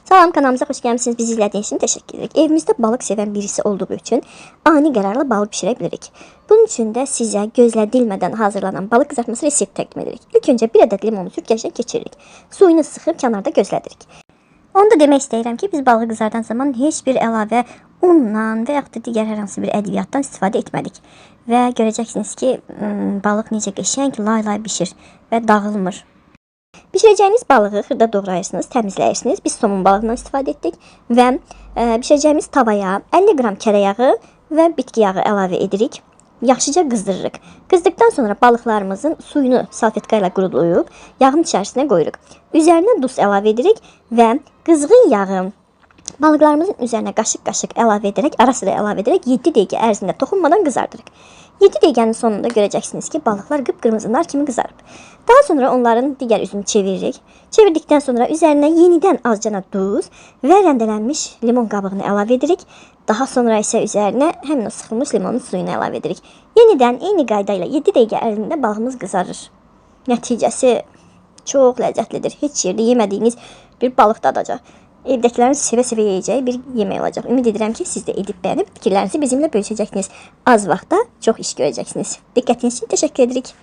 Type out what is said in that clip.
Salam, kanalımıza xoş gəlmisiniz. Bizi izlədiyiniz üçün təşəkkür edirik. Evimizdə balıq sevən birisi olduğu üçün ani qərarla balıq bişirə bilirik. Bunun üçün də sizə gözlədilmədən hazırlanan balıq qızartması resepti təqdim edirik. İlk öncə bir ədəd limonu süzgəcdən keçiririk. Suyunu sıxıb kənarda gözlədirik. Onu da demək istəyirəm ki, biz balığı qızardan zaman heç bir əlavə undan və yaxud da digər hər hansı bir ədviyyatdan istifadə etmədik. Və görəcəksiniz ki, balıq necə qəşəng lay-lay bişir və dağılmır. Bişirəcəyiniz balığı xırda doğrayırsınız, təmizləyirsiniz. Biz somun balığından istifadə etdik və bişirəcəyimiz tavaya 50 qram kərə yağı və bitki yağı əlavə edirik. Yaxşıca qızdırırıq. Qızdıqdan sonra balıqlarımızın suyunu salfetka ilə quruduyub yağın içərisinə qoyuruq. Üzərinə duz əlavə edirik və qızğın yağı balıqlarımızın üzərinə qaşıq-qaşıq əlavə edərək, ara sıra əlavə edərək 7 dəqiqə ərzində toxunmadan qızardırıq. 7 dəqiqənin sonunda görəcəksiniz ki, balıqlar qıpqırmızı nar kimi qızarıb. Daha sonra onların digər üzünü çeviririk. Çevirdikdən sonra üzərinə yenidən azcana duz və rəndələnmiş limon qabığını əlavə edirik. Daha sonra isə üzərinə həmin o sıxılmış limonun suyunu əlavə edirik. Yenidən eyni qayda ilə 7 dəqiqə ərzində balığımız qızarır. Nəticəsi çox ləzzətlidir. Heç yerdə yemədiyiniz bir balıq dadacaq. Evdəkilərin sevə-sevə yeyəcəyi bir yemək olacaq. Ümid edirəm ki, siz də edib bəyənib fikirlərinizi bizimlə bölüşəcəksiniz. Az vaxtda çox iş görəcəksiniz. Diqqətiniz üçün təşəkkür edirik.